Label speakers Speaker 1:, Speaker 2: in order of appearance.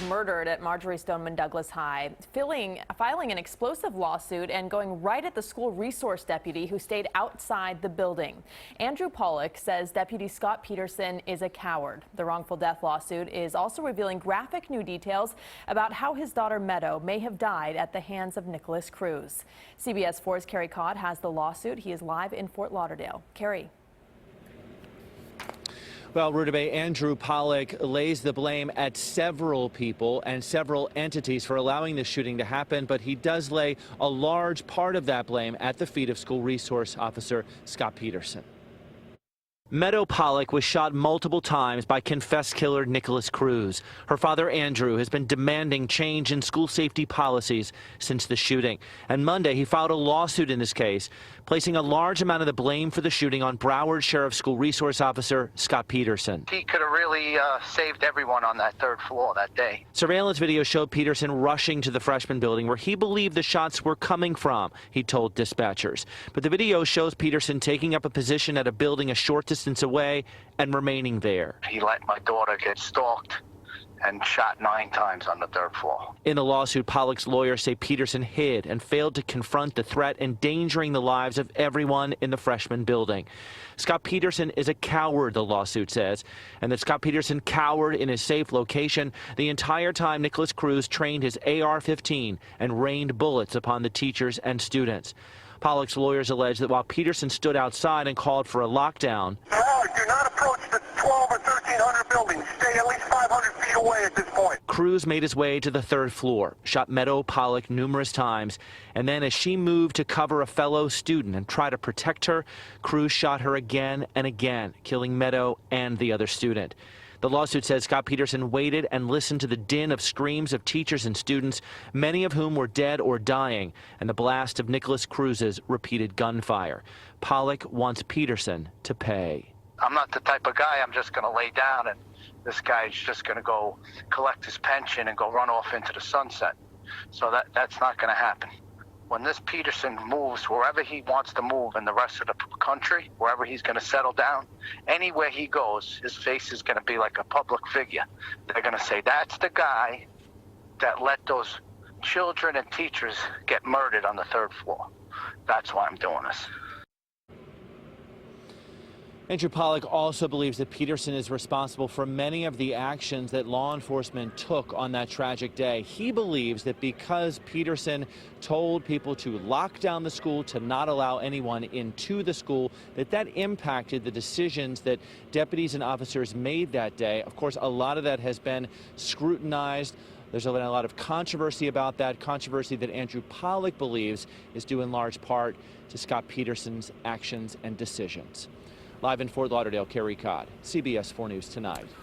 Speaker 1: murdered at Marjory Stoneman Douglas High, filing an explosive lawsuit and going right at the school resource deputy who stayed outside the building. Andrew Pollock says Deputy Scot Peterson is a coward. The wrongful death lawsuit is also revealing graphic new details about how his daughter Meadow may have died at the hands of Nicholas Cruz. CBS 4's Carey has the lawsuit. He is live in Fort Lauderdale. Carey.
Speaker 2: Well, Rudabeh, Andrew Pollock lays the blame at several people and several entities for allowing this shooting to happen, but he does lay a large part of that blame at the feet of school resource officer Scot Peterson. Meadow Pollock was shot multiple times by confessed killer Nicholas Cruz. Her father, Andrew, has been demanding change in school safety policies since the shooting. And Monday, he filed a lawsuit in this case, placing a large amount of the blame for the shooting on Broward Sheriff School Resource Officer Scot Peterson.
Speaker 3: He could have really saved everyone on that third floor that day.
Speaker 2: Surveillance video showed Peterson rushing to the freshman building where he believed the shots were coming from, he told dispatchers. But the video shows Peterson taking up a position at a building a short distance away and remaining there.
Speaker 3: He let my daughter get stalked and shot 9 times on the third floor.
Speaker 2: In the lawsuit, Pollock's lawyers say Peterson hid and failed to confront the threat, endangering the lives of everyone in the freshman building. Scot Peterson is a coward, the lawsuit says, and that Scot Peterson cowered in his safe location the entire time Nicholas Cruz trained his AR-15 and rained bullets upon the teachers and students. Pollock's lawyers allege that while Peterson stood outside and called for a lockdown,
Speaker 4: do not approach the 12 or 1,300 buildings. Stay at least 500 feet away at this point.
Speaker 2: Cruz made his way to the third floor, shot Meadow Pollock numerous times, and then as she moved to cover a fellow student and try to protect her, Cruz shot her again and again, killing Meadow and the other student. The lawsuit says Scot Peterson waited and listened to the din of screams of teachers and students, many of whom were dead or dying, and the blast of Nicholas Cruz's repeated gunfire. Pollock wants Peterson to pay.
Speaker 3: I'm not the type of guy I'm just going to lay down and this guy's just going to go collect his pension and go run off into the sunset. So that's not going to happen. When this Peterson moves wherever he wants to move in the rest of the country, wherever he's going to settle down, anywhere he goes, his face is going to be like a public figure. They're going to say, that's the guy that let those children and teachers get murdered on the third floor. That's why I'm doing this.
Speaker 2: Andrew Pollock also believes that Peterson is responsible for many of the actions that law enforcement took on that tragic day. He believes that because Peterson told people to lock down the school, to not allow anyone into the school, that impacted the decisions that deputies and officers made that day. Of course, a lot of that has been scrutinized. There's been a lot of controversy about that, controversy that Andrew Pollock believes is due in large part to Scot Peterson's actions and decisions. Live in Fort Lauderdale, Carey, CBS 4 News Tonight.